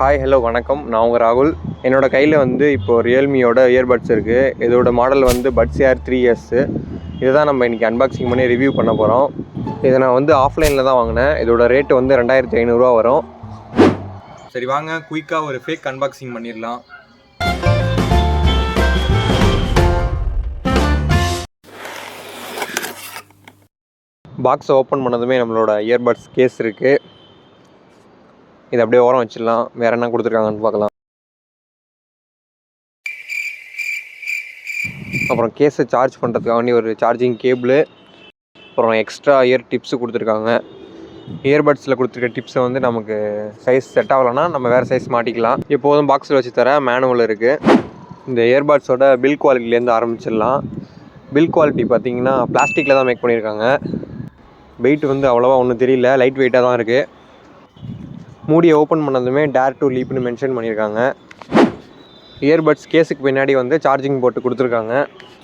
Hi hello வணக்கம். நான் உங்கள் ராகுல். என்னோடய கையில் வந்து இப்போது ரியல்மியோட இயர்பட்ஸ் இருக்குது. இதோட மாடல் வந்து பட்ஸ் ஏர் 3S. இதை தான் நம்ம இன்றைக்கி அன்பாக்சிங் பண்ணி ரிவ்யூ பண்ண போகிறோம். இதை நான் வந்து ஆஃப்லைனில் தான் வாங்கினேன். இதோட ரேட்டு வந்து 2500 வரும். சரி வாங்க குயிக்காக ஒரு ஃபேக் அன்பாக்சிங் பண்ணிடலாம். பாக்ஸை ஓப்பன் பண்ணதுமே நம்மளோட இயர்பட்ஸ் கேஸ் இருக்குது. இதை அப்படியே ஓரம் வச்சிடலாம். வேறு என்ன கொடுத்துருக்காங்கன்னு பார்க்கலாம். அப்புறம் கேஸை சார்ஜ் பண்ணுறதுக்காண்டி ஒரு சார்ஜிங் கேபிள், அப்புறம் எக்ஸ்ட்ரா இயர் டிப்ஸு கொடுத்துருக்காங்க. இயர்பட்ஸில் கொடுத்துருக்க டிப்ஸை வந்து நமக்கு சைஸ் செட் ஆகலைன்னா நம்ம வேறு சைஸ் மாட்டிக்கலாம். எப்போதும் பாக்ஸில் வச்சு தர மேனுவல் இருக்குது. இந்த இயர்பட்ஸோட பில் குவாலிட்டிலேருந்து ஆரம்பிச்சிடலாம். பில் குவாலிட்டி பார்த்திங்கன்னா பிளாஸ்டிக்கில் தான் மேக் பண்ணியிருக்காங்க. வெயிட் வந்து அவ்வளோவா ஒன்றும் தெரியல, லைட் வெயிட்டாக தான் இருக்குது. மூடியை ஓப்பன் பண்ணதுமே டேர் டு லீப்னு மென்ஷன் பண்ணியிருக்காங்க. இயர்பட்ஸ் கேஸுக்கு பின்னாடி வந்து சார்ஜிங் போட்டு கொடுத்துருக்காங்க.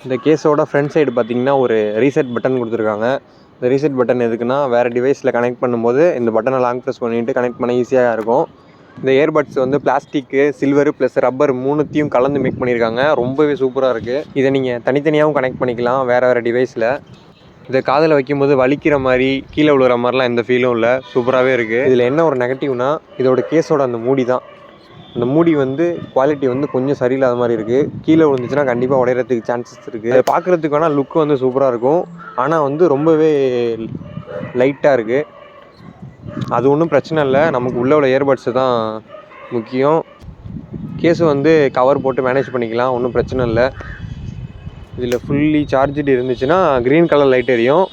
இந்த கேஸோட ஃப்ரண்ட் சைடு பார்த்திங்கன்னா ஒரு ரீசெட் பட்டன் கொடுத்துருக்காங்க. இந்த ரீசெட் பட்டன் எதுக்குன்னா வேறு டிவைஸில் கனெக்ட் பண்ணும்போது இந்த பட்டனை லாங் ப்ரெஸ் பண்ணிவிட்டு கனெக்ட் பண்ண ஈஸியாக இருக்கும். இந்த இயர்பட்ஸ் வந்து பிளாஸ்டிக்கு, சில்வரு ப்ளஸ் ரப்பர் மூணுத்தையும் கலந்து மேக் பண்ணியிருக்காங்க. ரொம்பவே சூப்பராக இருக்குது. இதை நீங்கள் தனித்தனியாகவும் கனெக்ட் பண்ணிக்கலாம் வேறு டிவைஸில். இதை காதில் வைக்கும்போது வலிக்கிற மாதிரி, கீழே விழுகிற மாதிரிலாம் எந்த ஃபீலும் இல்லை. சூப்பராகவே இருக்குது. இதில் என்ன ஒரு நெகட்டிவ்னா இதோட கேஸோட அந்த மூடி தான். அந்த மூடி வந்து குவாலிட்டி வந்து கொஞ்சம் சரியில்லாத மாதிரி இருக்குது. கீழே விழுந்துச்சுன்னா கண்டிப்பாக உடையிறதுக்கு சான்சஸ் இருக்குது. அதை பார்க்குறதுக்கு வேணால் லுக்கு வந்து சூப்பராக இருக்கும். ஆனால் வந்து ரொம்பவே லைட்டாக இருக்குது. அது ஒன்றும் பிரச்சனை இல்லை, நமக்கு உள்ளே உள்ள இயர்பட்ஸு தான் முக்கியம். கேஸு வந்து கவர் போட்டு மேனேஜ் பண்ணிக்கலாம், ஒன்றும் பிரச்சனை இல்லை. இதில் ஃபுல்லி சார்ஜு இருந்துச்சுன்னா க்ரீன் கலர் லைட் எரியும்.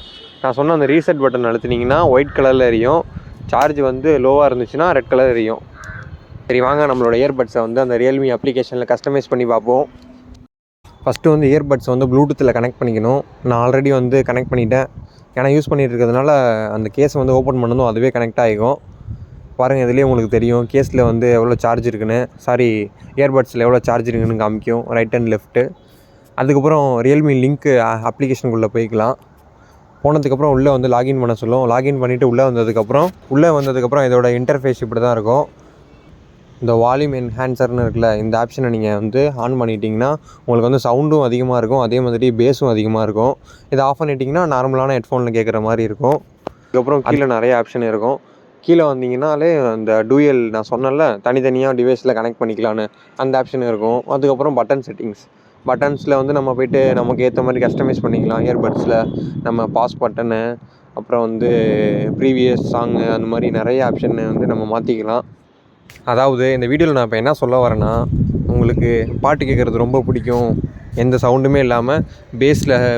நான் சொன்ன அந்த ரீசெட் பட்டன் அழுத்தினீங்கன்னா ஒயிட் கலரில் எரியும். சார்ஜ் வந்து லோவாக இருந்துச்சுன்னா ரெட் கலர் எரியும். சரி வாங்க நம்மளோட இயர்பட்ஸை வந்து அந்த ரியல்மி அப்ளிகேஷனில் கஸ்டமைஸ் பண்ணி பார்ப்போம். ஃபஸ்ட்டு வந்து இயர்பட்ஸை வந்து ப்ளூடூத்தில் கனெக்ட் பண்ணிக்கணும். நான் ஆல்ரெடி வந்து கனெக்ட் பண்ணிட்டேன். ஏன்னா யூஸ் பண்ணிகிட்டு இருக்கிறதுனால அந்த கேஸை வந்து ஓப்பன் பண்ணதும் அதுவே கனெக்ட் ஆகிக்கும். பாருங்கள், இதுலேயே உங்களுக்கு தெரியும் கேஸில் வந்து எவ்வளோ சார்ஜ் இருக்குன்னு. இயர்பட்ஸில் எவ்வளோ சார்ஜ் இருக்குன்னு காமிக்கும், ரைட் அண்ட் லெஃப்ட்டு. அதுக்கப்புறம் ரியல்மி லிங்க்கு அப்ளிகேஷனுக்குள்ளே போய்க்கலாம். போனதுக்கப்புறம் உள்ளே வந்து லாகின் பண்ண சொல்லும். லாகின் பண்ணிவிட்டு உள்ளே வந்ததுக்கப்புறம் இதோட இன்டர்ஃபேஸ் இப்படி தான் இருக்கும். இந்த வால்யூம் என்ஹான்சர்னு இருக்குல்ல, இந்த ஆப்ஷனை நீங்கள் வந்து ஆன் பண்ணிட்டீங்கன்னா உங்களுக்கு வந்து சவுண்டும் அதிகமாக இருக்கும், அதே மாதிரி பேஸும் அதிகமாக இருக்கும். இதை ஆஃப் பண்ணிட்டிங்கன்னா நார்மலான ஹெட்ஃபோனில் கேட்குற மாதிரி இருக்கும். அதுக்கப்புறம் கீழே நிறைய ஆப்ஷன் இருக்கும். கீழே வந்தீங்கன்னாலே அந்த டூயல் நான் சொன்னேன்ல தனித்தனியாக டிவைஸில் கனெக்ட் பண்ணிக்கலான்னு, அந்த ஆப்ஷன் இருக்கும். அதுக்கப்புறம் பட்டன்ஸில் வந்து நம்ம போய்ட்டு நமக்கு ஏற்ற மாதிரி கஸ்டமைஸ் பண்ணிக்கலாம். இயர்பட்ஸில் நம்ம பாஸ் பட்டனு, அப்புறம் வந்து ப்ரீவியஸ் சாங்கு, அந்த மாதிரி நிறைய ஆப்ஷன் வந்து நம்ம மாற்றிக்கலாம். அதாவது இந்த வீடியோவில் நான் இப்போ என்ன சொல்ல வரேன்னா, உங்களுக்கு பாட்டு கேட்குறது ரொம்ப பிடிக்கும், எந்த சவுண்டுமே இல்லாமல்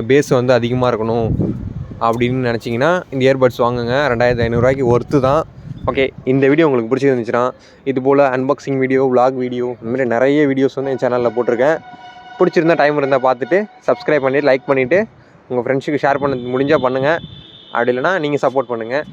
பேஸ் வந்து அதிகமாக இருக்கணும் அப்படின்னு நினச்சிங்கன்னா இந்த இயர்பட்ஸ் வாங்குங்க. 2500 ஒர்த்து தான். ஓகே, இந்த வீடியோ உங்களுக்கு பிடிச்சிருந்துச்சுன்னா இது போல் அன்பாக்சிங் வீடியோ, விலாக் வீடியோ, இந்த மாதிரி நிறைய வீடியோஸ் வந்து என் சேனலில் போட்டிருக்கேன். பிடிச்சிருந்தா டைம் இருந்தால் பார்த்துட்டு சப்ஸ்கிரைப் பண்ணிவிட்டு லைக் பண்ணிவிட்டு உங்கள் ஃப்ரெண்ட்ஸுக்கு ஷேர் பண்ண முடிஞ்சால் பண்ணுங்கள். அப்படி இல்லைனா நீங்கள் சப்போர்ட் பண்ணுங்கள்.